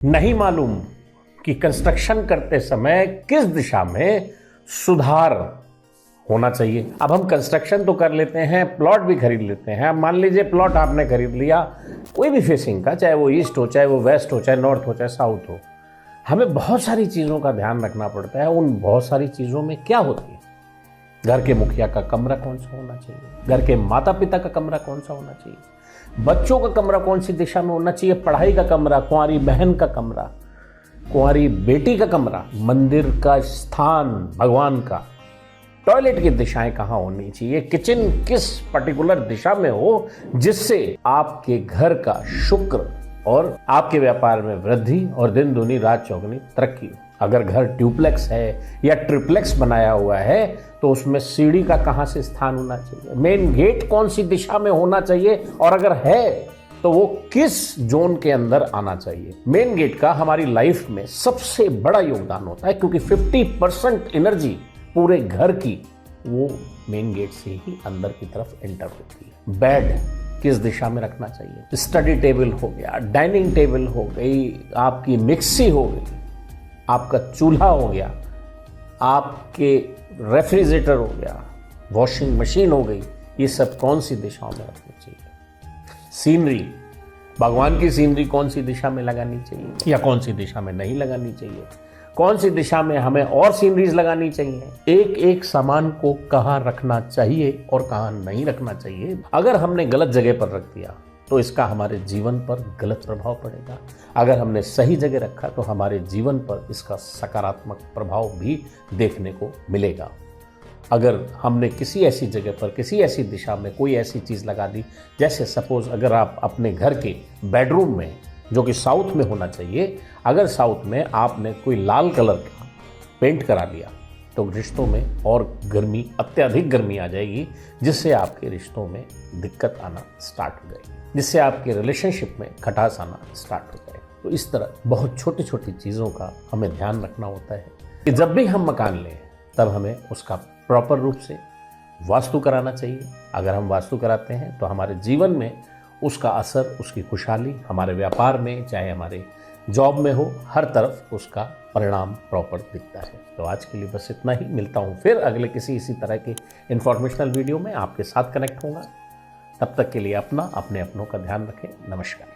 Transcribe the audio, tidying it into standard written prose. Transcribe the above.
नहीं मालूम कि कंस्ट्रक्शन करते समय किस दिशा में सुधार होना चाहिए। अब हम कंस्ट्रक्शन तो कर लेते हैं, प्लॉट भी खरीद लेते हैं। अब मान लीजिए प्लॉट आपने खरीद लिया कोई भी फेसिंग का, चाहे वो ईस्ट हो, चाहे वो वेस्ट हो, चाहे नॉर्थ हो, चाहे साउथ हो। हमें बहुत सारी चीज़ों का ध्यान रखना पड़ता है। उन बहुत सारी चीज़ों में क्या होती है? घर के मुखिया का कमरा कौन सा होना चाहिए, घर के माता पिता का कमरा कौन सा होना चाहिए, बच्चों का कमरा कौन सी दिशा में होना चाहिए, पढ़ाई का कमरा, कुंवारी बहन का कमरा, कुंवारी बेटी का कमरा, मंदिर का स्थान, भगवान का, टॉयलेट की दिशाएं कहाँ होनी चाहिए, किचन किस पर्टिकुलर दिशा में हो जिससे आपके घर का शुक्र और आपके व्यापार में वृद्धि और दिन दूनी रात चौगुनी तरक्की हो। अगर घर ट्यूप्लेक्स है या ट्रिप्लेक्स बनाया हुआ है तो उसमें सीढ़ी का कहाँ से स्थान होना चाहिए, मेन गेट कौन सी दिशा में होना चाहिए, और अगर है तो वो किस जोन के अंदर आना चाहिए। मेन गेट का हमारी लाइफ में सबसे बड़ा योगदान होता है, क्योंकि 50% एनर्जी पूरे घर की वो मेन गेट से ही अंदर की तरफ एंटर होती है। बेड किस दिशा में रखना चाहिए, स्टडी टेबल हो गया, डाइनिंग टेबल हो गई, आपकी मिक्सी हो गई, आपका चूल्हा हो गया, आपके रेफ्रिजरेटर हो गया, वॉशिंग मशीन हो गई, ये सब कौन सी दिशाओं में रखनी चाहिए। सीनरी, भगवान की सीनरी कौन सी दिशा में लगानी चाहिए या कौन सी दिशा में नहीं लगानी चाहिए, कौन सी दिशा में हमें और सीनरीज लगानी चाहिए, एक एक सामान को कहाँ रखना चाहिए और कहाँ नहीं रखना चाहिए। अगर हमने गलत जगह पर रख दिया तो इसका हमारे जीवन पर गलत प्रभाव पड़ेगा। अगर हमने सही जगह रखा तो हमारे जीवन पर इसका सकारात्मक प्रभाव भी देखने को मिलेगा। अगर हमने किसी ऐसी जगह पर, किसी ऐसी दिशा में कोई ऐसी चीज़ लगा दी, जैसे सपोज अगर आप अपने घर के बेडरूम में, जो कि साउथ में होना चाहिए, अगर साउथ में आपने कोई लाल कलर का पेंट करा दिया तो रिश्तों में और गर्मी, अत्यधिक गर्मी आ जाएगी, जिससे आपके रिश्तों में दिक्कत आना स्टार्ट हो जाएगी, जिससे आपके रिलेशनशिप में खटास आना स्टार्ट हो जाएगा। तो इस तरह बहुत छोटी छोटी चीज़ों का हमें ध्यान रखना होता है कि जब भी हम मकान लें तब हमें उसका प्रॉपर रूप से वास्तु कराना चाहिए। अगर हम वास्तु कराते हैं तो हमारे जीवन में उसका असर, उसकी खुशहाली, हमारे व्यापार में, चाहे हमारे जॉब में हो, हर तरफ उसका परिणाम प्रॉपर दिखता है। तो आज के लिए बस इतना ही। मिलता हूँ फिर अगले किसी इसी तरह के इन्फॉर्मेशनल वीडियो में, आपके साथ कनेक्ट होगा। तब तक के लिए अपना, अपने अपनों का ध्यान रखें। नमस्कार।